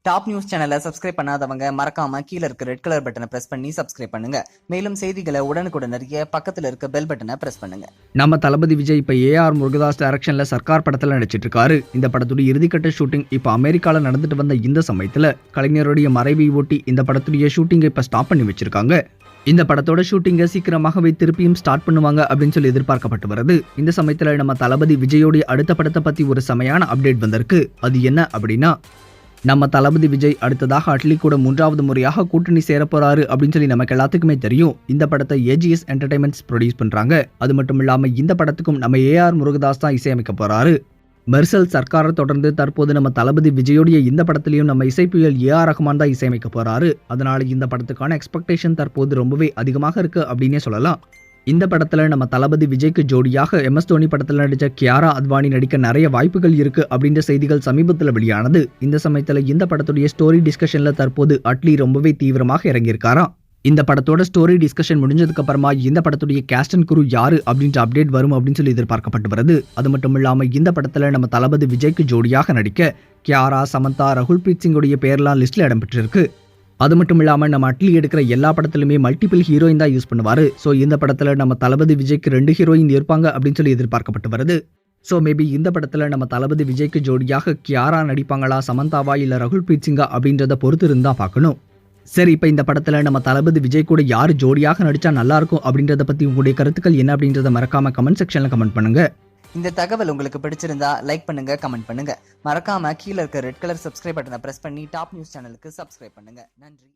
Top news சேனலை subscribe பண்ணாதவங்க மறக்காம கீழ இருக்க ரெட் கலர் பட்டனை பிரஸ் பண்ணி சப்ஸ்கிரைப் பண்ணுங்க. மேலும் செய்திகளை உடனுக்குடன் அறிய பக்கத்துல இருக்க பெல் பட்டனை பிரஸ் பண்ணுங்க. நம்ம தளபதி விஜய் இப்ப ஏஆர் முருகதாஸ் டைரக்ஷன்ல சர்க்கார் படத்துல நடிச்சிட்டு இருக்காரு. இந்த படத்துடைய இறுதிக்கட்ட ஷூட்டிங் இப்ப அமெரிக்கால நடந்துட்டு வந்த இந்த சமயத்துல கலைஞருடைய மறைவை ஒட்டி இந்த படத்துடைய ஷூட்டிங்கை இப்ப ஸ்டாப் பண்ணி வச்சிருக்காங்க. இந்த படத்தோட ஷூட்டிங்கை சீக்கிரமாகவே திருப்பியும் ஸ்டார்ட் பண்ணுவாங்க அப்படின்னு சொல்லி எதிர்பார்க்கப்பட்டு வருது. இந்த சமயத்துல நம்ம தளபதி விஜயோடைய அடுத்த படத்தை பத்தி ஒரு செமையான அப்டேட் வந்திருக்கு. அது என்ன அப்படின்னா, நம்ம தளபதி விஜய் அடுத்ததாக அட்லி கூட 3வது முறையாக கூட்டணி சேர போறாரு அப்படின்னு சொல்லி நமக்கு எல்லாத்துக்குமே தெரியும். இந்த படத்தை ஏஜிஎஸ் என்டர்டைன்மெண்ட்ஸ் ப்ரொடியூஸ் பண்றாங்க. அது மட்டும் இல்லாம இந்த படத்துக்கும் நம்ம ஏஆர் முருகதாஸ் தான் இசையமைக்க போறாரு. மெர்சல் சர்க்காரை தொடர்ந்து தற்போது நம்ம தளபதி விஜயோடைய இந்த படத்திலையும் நம்ம இசைப்புயல் ஏஆர் ரஹ்மான் தான் இசையமைக்க போறாரு. அதனால இந்த படத்துக்கான எக்ஸ்பெக்டேஷன் தற்போது ரொம்பவே அதிகமாக இருக்கு அப்படின்னே சொல்லலாம். இந்த படத்துல நம்ம தளபதி விஜய்க்கு ஜோடியாக எம்எஸ் தோனி படத்துல நடிச்ச கியாரா அத்வானி நடிக்க நிறைய வாய்ப்புகள் இருக்கு அப்படின்ற செய்திகள் சமீபத்தில் வெளியானது. இந்த சமயத்துல இந்த படத்துடைய ஸ்டோரி டிஸ்கஷன்ல தற்போது அட்லி ரொம்பவே தீவிரமாக இறங்கியிருக்காராம். இந்த படத்தோட ஸ்டோரி டிஸ்கஷன் முடிஞ்சதுக்கு அப்புறமா இந்த படத்துடைய கேஸ்ட் அண்ட் குரு யாரு அப்படின்ற அப்டேட் வரும் அப்படின்னு சொல்லி எதிர்பார்க்கப்பட்டு வருது. அது மட்டும் இல்லாம இந்த படத்துல நம்ம தளபதி விஜய்க்கு ஜோடியாக நடிக்க கியாரா, சமந்தா, ரகுல் பிரீத் சிங்கோடைய பேர்லாம் லிஸ்ட்ல இடம்பெற்றிருக்கு. அது மட்டும் இல்லாமல் நம்ம அட்லி எடுக்கிற எல்லா படத்துலையுமே மல்டிபிள் ஹீரோயின் தான் யூஸ் பண்ணுவார். ஸோ இந்த படத்தில் நம்ம தளபதி விஜய்க்கு 2 ஹீரோயின் இருப்பாங்க அப்படின்னு சொல்லி எதிர்பார்க்கப்பட்டு வருது. ஸோ மேபி இந்த படத்தில் நம்ம தளபதி விஜய்க்கு ஜோடியாக கியாரா நடிப்பாங்களா, சமந்தாவா இல்லை ரகுல் பிரீத் சிங்கா அப்படின்றத பொறுத்து இருந்தா பார்க்கணும். சரி, இப்போ இந்த படத்தில் நம்ம தளபதி விஜய் கூட யார் ஜோடியாக நடிச்சா நல்லா இருக்கும் அப்படின்றத பற்றி உங்களுடைய கருத்துக்கள் என்ன அப்படின்றத மறக்காம கமெண்ட் செக்ஷனில் கமெண்ட் பண்ணுங்க. இந்த தகவல் உங்களுக்கு பிடிச்சிருந்தா லைக் பண்ணுங்க, கமெண்ட் பண்ணுங்க. மறக்காம கீழ இருக்க ரெட் கலர் சப்ஸ்கிரைப் பட்டனை பிரஸ் பண்ணி டாப் நியூஸ் சேனலுக்கு சப்ஸ்கிரைப் பண்ணுங்க. நன்றி.